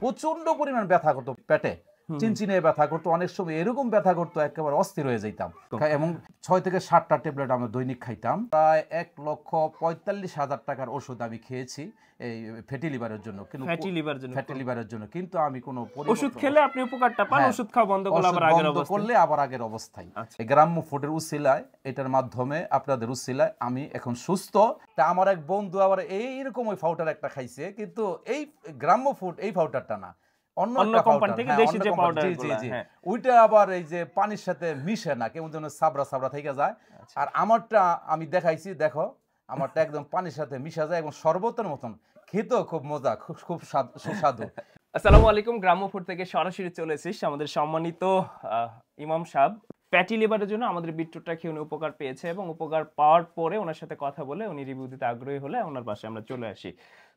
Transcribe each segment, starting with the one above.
প্রচন্ড পরিমাণ ব্যথা করতো পেটে, চিনচিনে ব্যথা করতো, অনেক সময় এরকম ব্যথা করতো একেবারে অস্থির হয়ে যেতাম। এবং 6 থেকে 7টা ট্যাবলেট আমরা দৈনিক খাইতাম। প্রায় 1,45,000 টাকার ওষুধ আমি খেয়েছি এই ফ্যাটি লিভারের জন্য। কিন্তু ফ্যাটি লিভারের জন্য কিন্তু আমি কোনো ওষুধ খেলে আপনি উপকারটা পান, ওষুধ খাওয়া বন্ধ করলে আবার আগের অবস্থায়। গ্রাম্য ফুডের উসিলায়, এটার মাধ্যমে আপনাদের উসিলায় আমি এখন সুস্থ। তা আমার এক বন্ধু আবার এইরকম ওই পাউডার একটা খাইছে, কিন্তু এই গ্রাম্য ফুড এই পাউডারটা না, অন্য কোম্পানি থেকে দেশি যে পাউডারগুলো, ওইটা আবার এই যে পানির সাথে মিশে না, কেমন যেন সাবরা সাবরা থেকে যায়। আর আমারটা আমি দেখাইছি, দেখো আমারটা একদম পানির সাথে মিশা যায় এবং শরবতের মতন, খেতেও খুব মজা, খুব সুস্বাদু। আসসালামু আলাইকুম, গ্রাম্য ফুড থেকে সরাসরি চলে এসেছি আমাদের সম্মানিত ইমাম সাহেব। ফ্যাটি লিভারের জন্য আমাদের বিটরুটটা খেয়ে উনি উপকার পেয়েছে এবং উপকার পাওয়ার পরে ওনার সাথে কথা বলে উনি রিভিউ দিতে আগ্রহী হলে ওনার পাশে আমরা চলে আসি।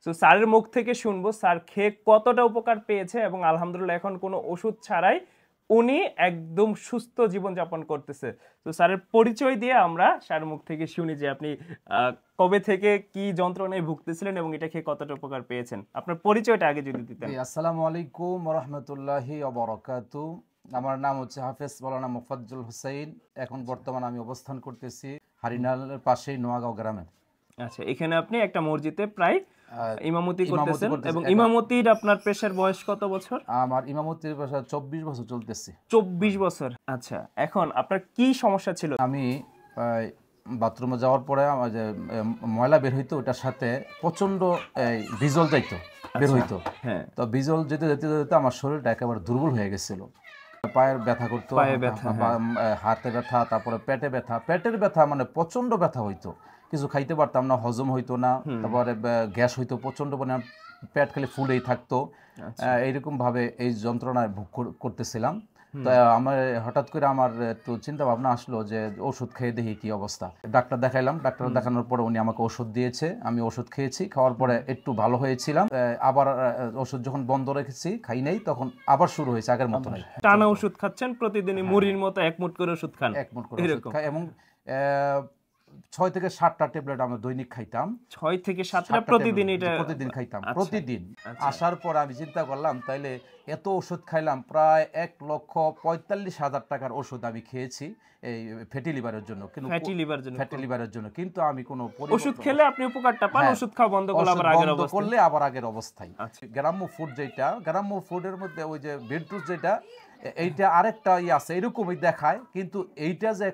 সো স্যারের মুখ থেকে শুনবো স্যার খেয়ে কতটা উপকার পেয়েছে এবং আলহামদুলিল্লাহ এখন কোনো ওষুধ ছাড়াই উনি একদম সুস্থ জীবনযাপন করতেছে। তো স্যারের পরিচয় দিয়ে আমরা স্যারের মুখ থেকে শুনি যে আপনি কবে থেকে কি যন্ত্রণায় ভুগতেছিলেন এবং এটা খেয়ে কতটা উপকার পেয়েছেন। আপনার পরিচয়টা আগে যদি দিতেন। আসসালামু আলাইকুম ওয়া রাহমাতুল্লাহি ওয়া বারাকাতুহু। আমার নাম হচ্ছে হাফেজ মাওলানা মুফাজ্জল হোসেন। এখন বর্তমানে আমি অবস্থান করতেছি হারিনালের পাশেই নোয়াগাঁও গ্রামে। আচ্ছা, এখানে আপনি একটা মসজিদে প্রায় ইমামতি করতেছেন এবং ইমামতির আপনার পেশার বয়স কত বছর? আমার ইমামতির পেশা 24 বছর চলতেছে। 24 বছর। আচ্ছা, এখন আপনার কি সমস্যা ছিল? আমি বাথরুমে যাওয়ার পরে আমার যে ময়লা বের হইতো, ওটার সাথে প্রচন্ড বিজল যাইতো, বের হইতো। তো বিজল যেতে যেতে যেতে আমার শরীরটা একেবারে দুর্বল হয়ে গেছিল। পায়ের ব্যথা করতো, হাতে ব্যথা, তারপরে পেটে ব্যথা, পেটের ব্যথা মানে প্রচন্ড ব্যথা হইতো, কিছু খাইতে পারতাম না, হজম হইতো না, তারপরে গ্যাস হইতো প্রচন্ড পরিমাণ, পেট খালি ফুলেই থাকতো। এইরকম ভাবে এই যন্ত্রণায় ভোগ করতেছিলাম। তো আমার হঠাৎ করে আমার একটু চিন্তা ভাবনা আসলো যে ওষুধ খেয়ে দেখি কি অবস্থা। ডাক্তার দেখাইলাম, ডাক্তার দেখানোর পরে উনি আমাকে ওষুধ দিয়েছে, আমি ওষুধ খেয়েছি, খাওয়ার পরে একটু ভালো হয়েছিলাম। আবার ওষুধ যখন বন্ধ রেখেছি, খাই নাই, তখন আবার শুরু হয়েছে আগের মতো নাই। টানা ওষুধ খাচ্ছেন প্রতিদিনই, মুড়ির মতো এক মুঠ করে ওষুধ খান? এক মুঠ করে ওষুধ খাই এবং 6 থেকে 7টা ট্যাবলেট আমরা দৈনিক খাইতাম। 6 থেকে 7টা প্রতিদিন খাইতাম প্রতিদিন। আসার পর আমি চিন্তা করলাম, তাইলে এত ওষুধ খাইলাম, প্রায় 1,45,000 টাকার ওষুধ আমি খেয়েছি এই ফ্যাটি লিভারের জন্য। কিন্তু ফ্যাটি লিভারের জন্য কিন্তু আমি কোনো ওষুধ খেলে আপনি উপকারটা পান, ওষুধ খাওয়া বন্ধ করলে আবার আগের অবস্থায়। গ্রাম্য ফুড যেটা, গ্রাম্য ফুডের মধ্যে ওই যে বিটরুট যেটা, এইটা আরেকটা আছে এরকমই দেখায়, কিন্তু এইটা যে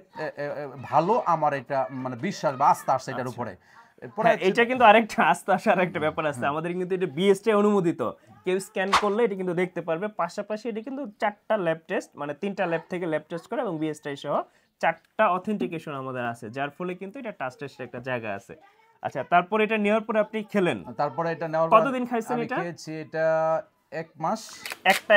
ভালো আমার এটা মানে বিশ্বাস বা আস্থা আসছে এটার উপরে। এটা কিন্তু আরেকটা আস্থা আসার একটা ব্যাপার আছে আমাদের, কিন্তু এটা বিএসটি অনুমোদিত, কেউ স্ক্যান করলে এটা কিন্তু দেখতে পারবে। পাশাপাশি এটা কিন্তু 4টা ল্যাব টেস্ট, মানে 3টা ল্যাব থেকে ল্যাব টেস্ট করে এবং বিএসটি সহ 4টা অথেন্টিকেশন আমাদের আছে, যার ফলে কিন্তু এটা টাচ টেস্টের একটা জায়গা আছে। আচ্ছা, তারপর এটা নেওয়ার পরে আপনি খেলেন, তারপরে এটা নেওয়ার পরে কতদিন খাইছেন? এটা খেয়েছি এটা 1 মাস।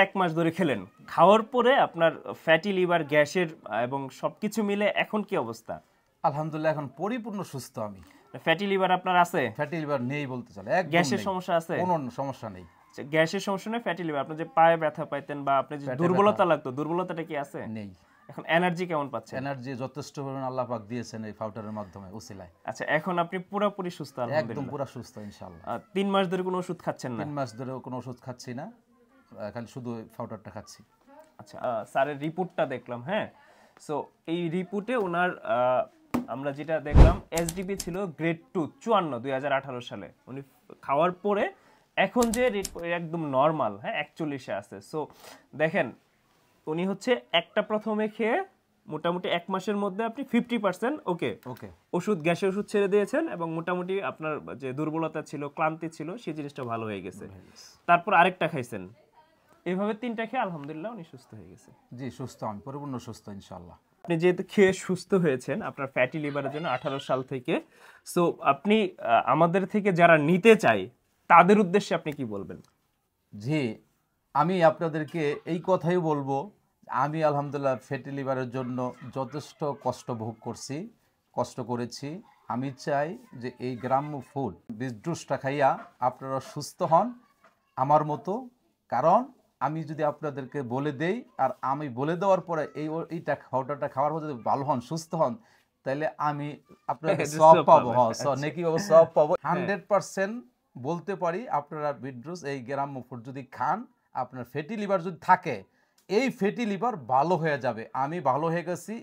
এক মাস ধরে খেলেন। খাওয়ার পরে আপনার ফ্যাটি লিভার, গ্যাসের এবং সবকিছু মিলে এখন কি অবস্থা? আলহামদুলিল্লাহ এখন পরিপূর্ণ সুস্থ আমি। ফ্যাটি লিভার আপনার আছে? ফ্যাটি লিভার নেই বলতে চলে, গ্যাসের সমস্যা আছে? কোনো সমস্যা নেই। গ্যাসের সমস্যা নেই, ফ্যাটি লিভার। আপনি যে পায়ে ব্যথা পাইতেন বা আপনি যে দুর্বলতা লাগতো, দুর্বলতাটা কি আছে? নেই। এখন এনার্জি কেমন পাচ্ছেন? এনার্জি যথেষ্ট পরিমাণ আল্লাহ পাক দিয়েছেন এই পাউডারের মাধ্যমে, উসিলায়। আচ্ছা, এখন আপনি পুরোপুরি সুস্থ? আলহামদুলিল্লাহ, একদম পুরো সুস্থ ইনশাআল্লাহ। 3 মাস ধরে কোনো ওষুধ খাচ্ছেন না? 3 মাস ধরে কোনো ওষুধ খাচ্ছি না, খালি শুধু পাউডারটা খাচ্ছি। আচ্ছা, স্যারের রিপোর্টটা দেখলাম। হ্যাঁ, সো এই রিপোর্টে ওনার আমরা যেটা দেখলাম, এসডিপি ছিল গ্রেড 2 54 2018 সালে। উনি খাওয়ার পরে এখন যে একদম নরমাল, হ্যাঁ 41-এ আছে। সো দেখেন, উনি হচ্ছে একটা প্রথমে খেয়ে মোটামুটি 1 মাসের মধ্যে আপনি 50% ওকে ওষুধ, গ্যাসের ওষুধ ছেড়ে দিয়েছেন এবং মোটামুটি আপনার যে দুর্বলতা ছিল, ক্লান্তি ছিল, সেই জিনিসটা ভালো হয়ে গেছে। তারপর আরেকটা খাইছেন, এইভাবে 3টা খেয়ে আলহামদুলিল্লাহ উনি সুস্থ হয়ে গেছে। জি, সুস্থ, আমি পরিপূর্ণ সুস্থ ইনশাআল্লাহ। আপনি যেহেতু খেয়ে সুস্থ হয়েছেন আপনার ফ্যাটি লিভারের জন্য 18 সাল থেকে, সো আপনি আমাদের থেকে যারা নিতে চায় তাদের উদ্দেশ্যে আপনি কি বলবেন? জি, আমি আপনাদেরকে এই কথাই বলবো, আমি আলহামদুলিল্লাহ ফ্যাটি লিভারের জন্য যথেষ্ট কষ্ট ভোগ করেছি। আমি চাই যে এই গ্রাম্য ফুড বিটরুটটা খাইয়া আপনারা সুস্থ হন আমার মতো। কারণ আমি যদি আপনাদেরকে বলে দেই, আর আমি বলে দেওয়ার পরে এইটা পাউডারটা খাওয়ার পর যদি ভালো হন, সুস্থ হন, তাহলে আমি আপনাদের সব পাবো, নেকি সব পাবো। 100% বলতে পারি আপনারা বিটরুট এই গ্রাম্য ফুড যদি খান, আপনার ফ্যাটি লিভার যদি থাকে, এই ফ্যাটি লিভার ভালো হয়ে যাবে। আমি ভালো হয়ে গেছি,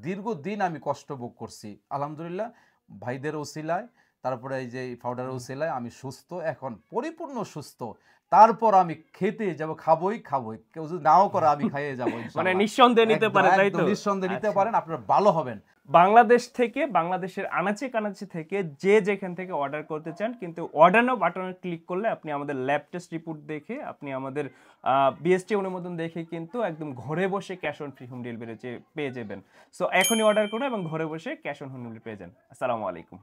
দীর্ঘদিন আমি কষ্ট ভোগ করছি, আলহামদুলিল্লাহ ভাইদের ওসিলায়, তারপরে এই যে পাউডারের ওসিলায় আমি সুস্থ, এখন পরিপূর্ণ সুস্থ। তারপর আমি খেতে যাব, খাবোই, কেউ যদি নাও করে আমি খাইয়ে যাবো মানে নিঃসন্দেহে নিতে পারে, তাই তো? নিঃসন্দেহে নিতে পারেন, আপনারা ভালো হবেন। বাংলাদেশ থেকে, বাংলাদেশের আনাচে কানাচে থেকে যে যেখান থেকে অর্ডার করতে চান, কিন্তু অর্ডার নাও বাটনে ক্লিক করলে আপনি আমাদের ল্যাব টেস্ট রিপোর্ট দেখে, আপনি আমাদের বিএসটি অনুমোদন দেখে কিন্তু একদম ঘরে বসে cash on free home delivery পেয়ে যাবেন। সো এখনই অর্ডার করুন এবং ঘরে বসে ক্যাশ অন হোম ডেলিভারি পেয়ে যান। আসসালামু আলাইকুম।